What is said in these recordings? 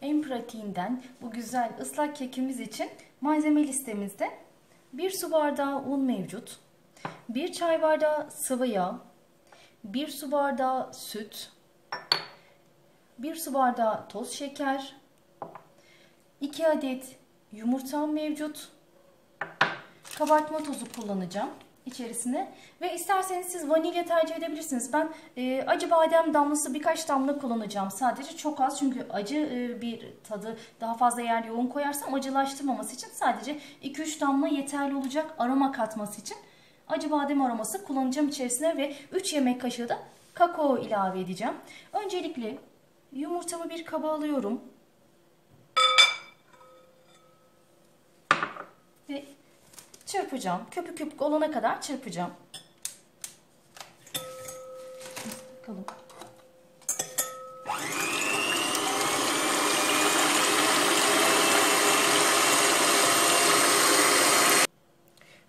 En pratiğinden bu güzel ıslak kekimiz için malzeme listemizde 1 su bardağı un mevcut, 1 çay bardağı sıvı yağ, 1 su bardağı süt, 1 su bardağı toz şeker, 2 adet yumurta mevcut, kabartma tozu kullanacağım içerisine ve isterseniz siz vanilya tercih edebilirsiniz. Ben acı badem damlası birkaç damla kullanacağım sadece, çok az, çünkü acı bir tadı daha fazla eğer yoğun koyarsam acılaştırmaması için sadece 2-3 damla yeterli olacak aroma katması için. Acı badem aroması kullanacağım içerisine ve 3 yemek kaşığı da kakao ilave edeceğim. Öncelikle yumurtamı bir kaba alıyorum ve çırpacağım. Köpük köpük olana kadar çırpacağım. Bakalım.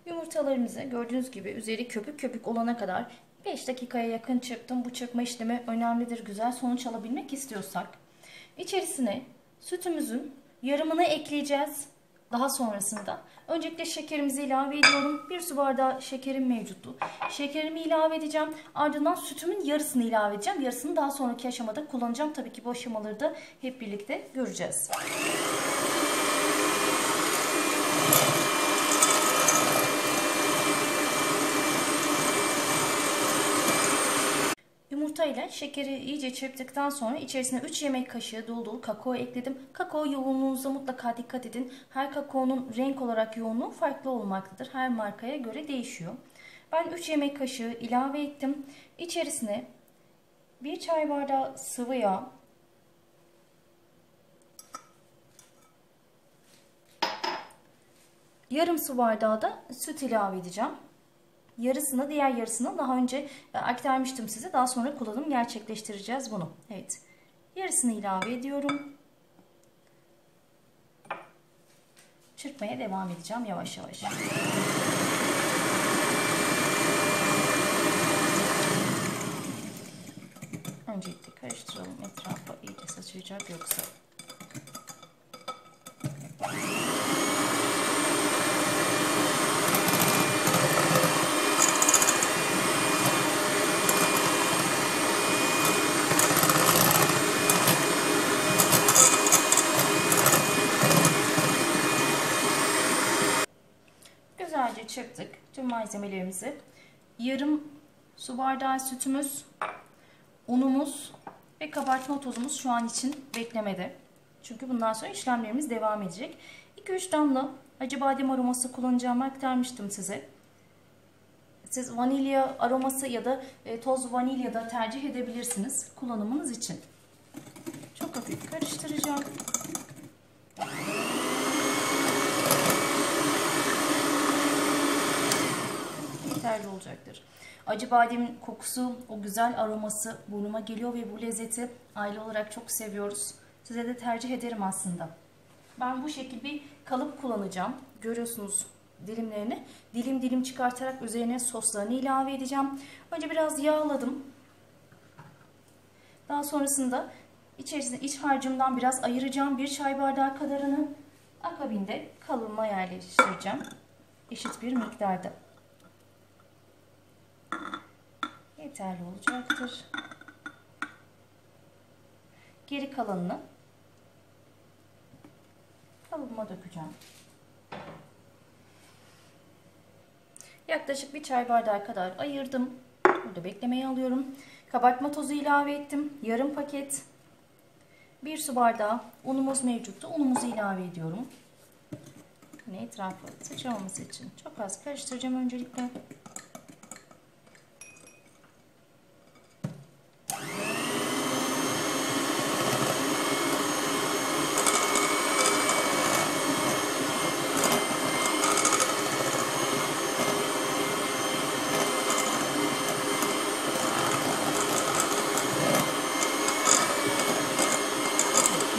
Yumurtalarımızı gördüğünüz gibi üzeri köpük köpük olana kadar 5 dakikaya yakın çırptım. Bu çırpma işlemi önemlidir, güzel sonuç alabilmek istiyorsak. İçerisine sütümüzün yarımını ekleyeceğiz. Daha sonrasında öncelikle şekerimizi ilave ediyorum. 1 su bardağı şekerim mevcuttu. Şekerimi ilave edeceğim. Ardından sütümün yarısını ilave edeceğim. Yarısını daha sonraki aşamada kullanacağım. Tabii ki bu aşamaları da hep birlikte göreceğiz. Yumurta ile şekeri iyice çırptıktan sonra içerisine 3 yemek kaşığı dolu dolu kakao ekledim. Kakao yoğunluğunuza mutlaka dikkat edin. Her kakaonun renk olarak yoğunluğu farklı olmaktadır. Her markaya göre değişiyor. Ben 3 yemek kaşığı ilave ettim. İçerisine 1 çay bardağı sıvı yağ, yarım su bardağı da süt ilave edeceğim. Yarısını, diğer yarısını daha önce aktarmıştım size. Daha sonra kullanım gerçekleştireceğiz bunu. Evet. Yarısını ilave ediyorum. Çırpmaya devam edeceğim yavaş yavaş. Öncelikle karıştıralım. Etrafa iyice saçacak yoksa. Güzelce çırptık tüm malzemelerimizi. Yarım su bardağı sütümüz, unumuz ve kabartma tozumuz şu an için beklemede. Çünkü bundan sonra işlemlerimiz devam edecek. 2-3 damla acı badem aroması kullanacağımı aktarmıştım size. Siz vanilya aroması ya da toz vanilya da tercih edebilirsiniz kullanımınız için. Çok hafif karıştıracağım. Yeterli olacaktır. Acı bademin kokusu, o güzel aroması burnuma geliyor ve bu lezzeti aile olarak çok seviyoruz. Size de tercih ederim aslında. Ben bu şekilde bir kalıp kullanacağım. Görüyorsunuz dilimlerini. Dilim dilim çıkartarak üzerine soslarını ilave edeceğim. Önce biraz yağladım. Daha sonrasında içerisine iç harcımdan biraz ayıracağım. 1 çay bardağı kadarını akabinde kalıbıma yerleştireceğim. Eşit bir miktarda. Yeterli olacaktır. Geri kalanını kalıbıma dökeceğim. Yaklaşık 1 çay bardağı kadar ayırdım. Burada beklemeye alıyorum. Kabartma tozu ilave ettim. Yarım paket. 1 su bardağı unumuz mevcuttu. Unumuzu ilave ediyorum. Yine etrafı sıçramaması için çok az karıştıracağım öncelikle.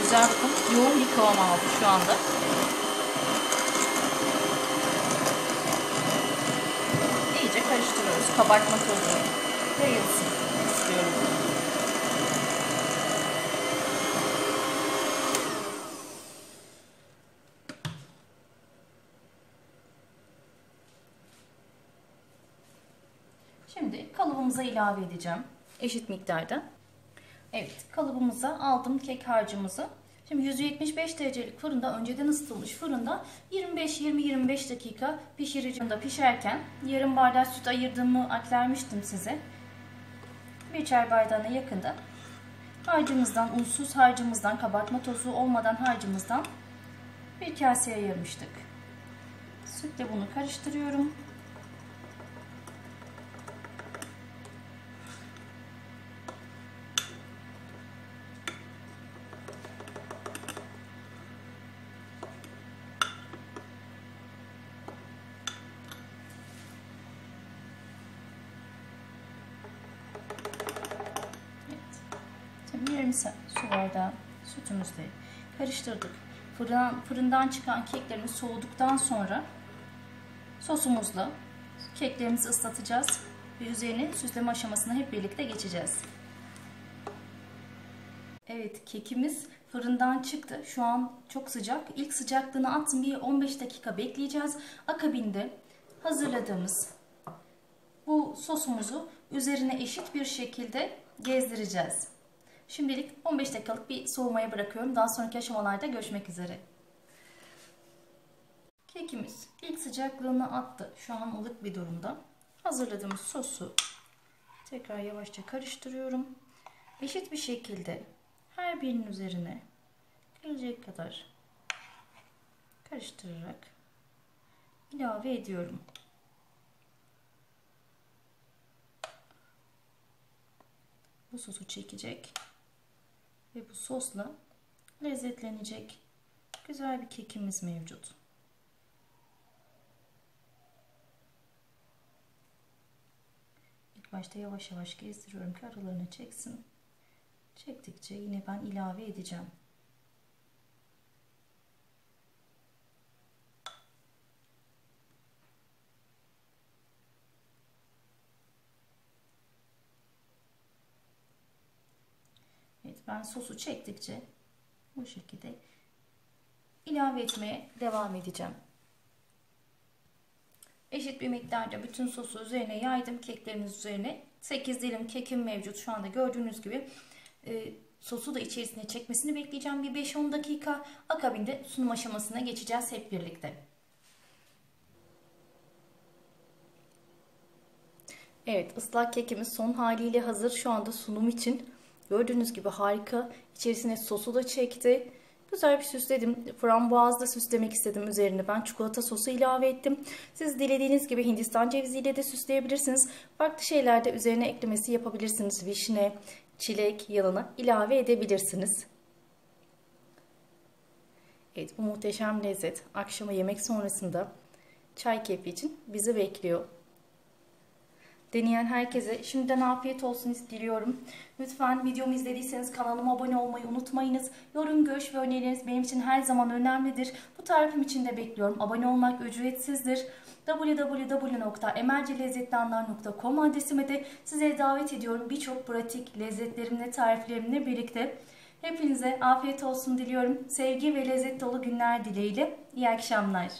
Güzel, bakın yoğun bir kıvam aldı şu anda. İyice karıştırıyoruz. Kabartma tozu yayılsın istiyorum. kalıbımıza ilave edeceğim. Eşit miktarda. Evet, kalıbımıza aldım kek harcımızı. Şimdi 175 derecelik fırında, önceden ısıtılmış fırında 20-25 dakika pişireceğim. Pişerken yarım bardak süt ayırdığımı aktarmıştım size. Bir çay bardağına yakında harcımızdan, unsuz harcımızdan, kabartma tozu olmadan harcımızdan bir kaseye ayırmıştık. Sütle bunu karıştırıyorum. Yarım su bardağı sütümüzle karıştırdık. Fırından çıkan keklerimiz soğuduktan sonra sosumuzla keklerimizi ıslatacağız ve üzerine süsleme aşamasına hep birlikte geçeceğiz. Evet, kekimiz fırından çıktı. Şu an çok sıcak. İlk sıcaklığını attım. Bir 15 dakika bekleyeceğiz. Akabinde hazırladığımız bu sosumuzu üzerine eşit bir şekilde gezdireceğiz. Şimdilik 15 dakikalık bir soğumaya bırakıyorum. Daha sonraki aşamalarda görüşmek üzere. Kekimiz ilk sıcaklığını attı. Şu an ılık bir durumda. Hazırladığımız sosu tekrar yavaşça karıştırıyorum. Eşit bir şekilde her birinin üzerine gelecek kadar karıştırarak ilave ediyorum. Bu sosu çekecek ve bu sosla lezzetlenecek güzel bir kekimiz mevcut. İlk başta yavaş yavaş gezdiriyorum ki aralarını çeksin. Çektikçe yine ben ilave edeceğim. Evet, ben sosu çektikçe bu şekilde ilave etmeye devam edeceğim. Eşit bir miktarda bütün sosu üzerine yaydım. Keklerimiz üzerine 8 dilim kekim mevcut. Şu anda gördüğünüz gibi sosu da içerisine çekmesini bekleyeceğim. Bir 5-10 dakika. Akabinde sunum aşamasına geçeceğiz hep birlikte. Evet, ıslak kekimiz son haliyle hazır. Şu anda sunum için. Gördüğünüz gibi harika. İçerisine sosu da çekti. Güzel bir süsledim. Frambuaz da süslemek istedim üzerine. Ben çikolata sosu ilave ettim. Siz dilediğiniz gibi Hindistan ceviziyle de süsleyebilirsiniz. Farklı şeyler de üzerine eklemesi yapabilirsiniz. Vişne, çilek yanına ilave edebilirsiniz. Evet, bu muhteşem lezzet akşama yemek sonrasında çay keyfi için bizi bekliyor. Deneyen herkese şimdiden afiyet olsun diliyorum. Lütfen videomu izlediyseniz kanalıma abone olmayı unutmayınız. Yorum, görüş ve önerileriniz benim için her zaman önemlidir. Bu tarifim için de bekliyorum. Abone olmak ücretsizdir. www.emelcelezzetlianlar.com adresime de sizleri davet ediyorum. Birçok pratik lezzetlerimle, tariflerimle birlikte. Hepinize afiyet olsun diliyorum. Sevgi ve lezzet dolu günler dileğiyle. İyi akşamlar.